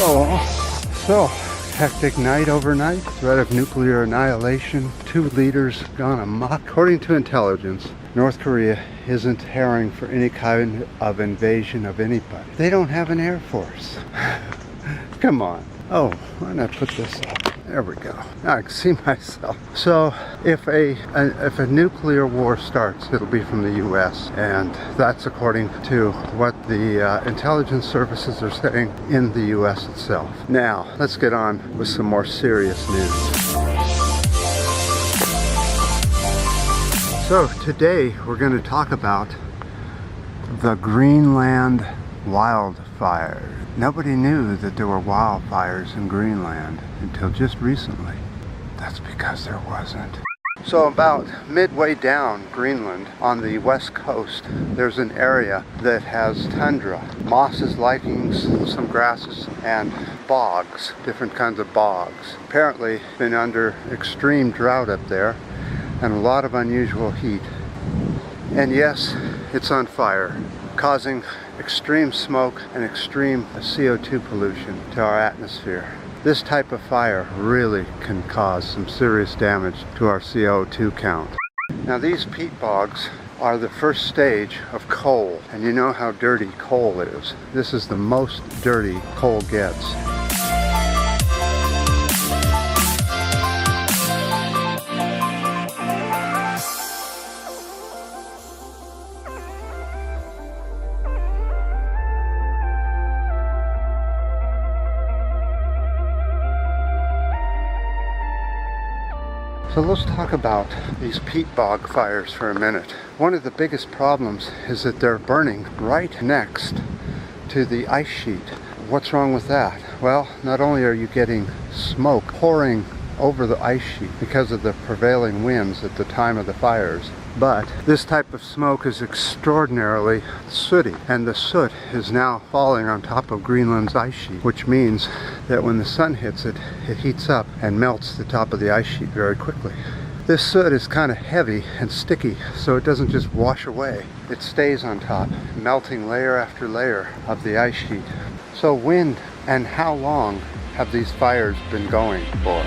So hectic night overnight, threat of nuclear annihilation, 2 leaders gone amok. According to intelligence, North Korea isn't preparing for any kind of invasion of anybody. They don't have an air force. Come on. Oh, why not put this up? There we go. Now I can see myself. So if a nuclear war starts, it'll be from the U.S. and that's according to what the intelligence services are saying in the U.S. itself. Now let's get on with some more serious news. So today we're going to talk about the Greenland wildfires. Nobody knew that there were wildfires in Greenland until just recently. That's because there wasn't. So about midway down Greenland on the west coast, there's an area that has tundra, mosses, lichens, some grasses, and bogs, different kinds of bogs. Apparently been under extreme drought up there and a lot of unusual heat. And yes, it's on fire, causing extreme smoke and extreme CO2 pollution to our atmosphere. This type of fire really can cause some serious damage to our CO2 count. Now these peat bogs are the first stage of coal, and you know how dirty coal is. This is the most dirty coal gets. So let's talk about these peat bog fires for a minute. One of the biggest problems is that they're burning right next to the ice sheet. What's wrong with that? Well, not only are you getting smoke pouring over the ice sheet because of the prevailing winds at the time of the fires, but this type of smoke is extraordinarily sooty, and the soot is now falling on top of Greenland's ice sheet, which means that when the sun hits it, it heats up and melts the top of the ice sheet very quickly. This soot is kind of heavy and sticky, so it doesn't just wash away. It stays on top, melting layer after layer of the ice sheet. So when and how long have these fires been going for?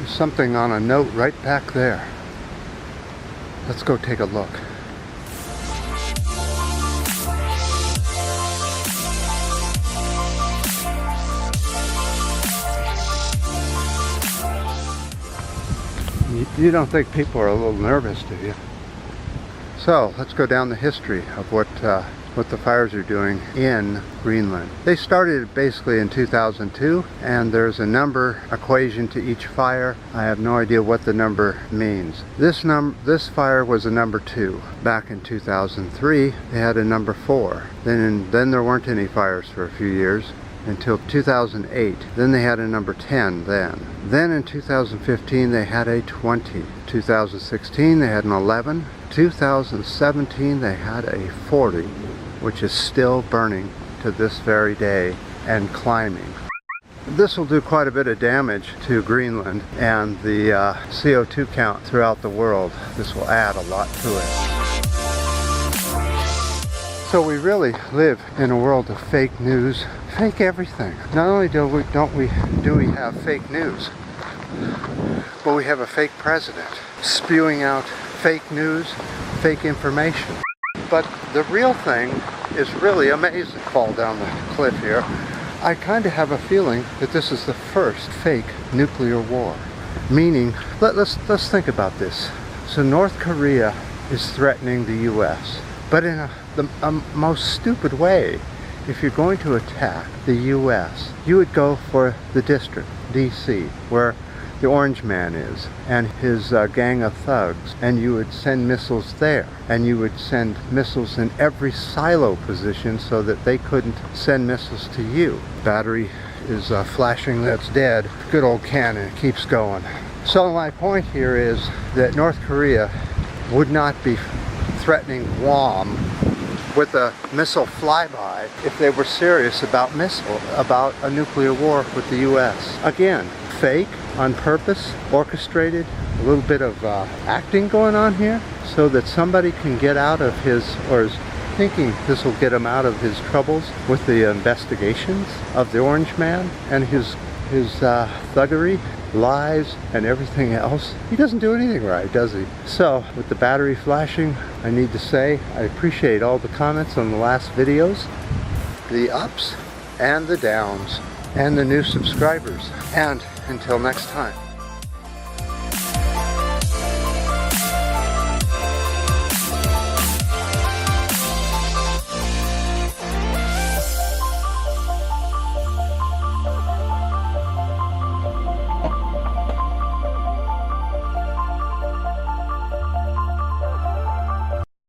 Something on a note right back there. Let's go take a look. You don't think people are a little nervous, do you? So let's go down the history of what the fires are doing in Greenland. They started basically in 2002, and there's a number equation to each fire. I have no idea what the number means. This fire was a number 2. Back in 2003, they had a number 4. Then there weren't any fires for a few years until 2008. Then they had a number 10 Then in 2015 they had a 20. 2016 they had an 11. 2017 they had a 40, which is still burning to this very day and climbing. This will do quite a bit of damage to Greenland and the CO2 count throughout the world. This will add a lot to it. So we really live in a world of fake news, fake everything. Not only do we have fake news, but we have a fake president spewing out fake news, fake information. But the real thing is really amazing. Fall down the cliff here. I kind of have a feeling that this is the first fake nuclear war. Meaning, let's think about this. So North Korea is threatening the U.S., but in the most stupid way. If you're going to attack the U.S., you would go for the district, D.C., where the Orange Man is and his gang of thugs, and you would send missiles there, and you would send missiles in every silo position so that they couldn't send missiles to you. Battery is flashing, that's dead. Good old cannon keeps going. So my point here is that North Korea would not be threatening Guam with a missile flyby if they were serious about a nuclear war with the U.S. Again, fake, on purpose, orchestrated, a little bit of acting going on here so that somebody can get out of his, or is thinking this will get him out of his troubles with the investigations of the Orange Man and his thuggery, lies, and everything else. He doesn't do anything right, does he? So, with the battery flashing, I need to say I appreciate all the comments on the last videos, the ups and the downs, and the new subscribers. And until next time.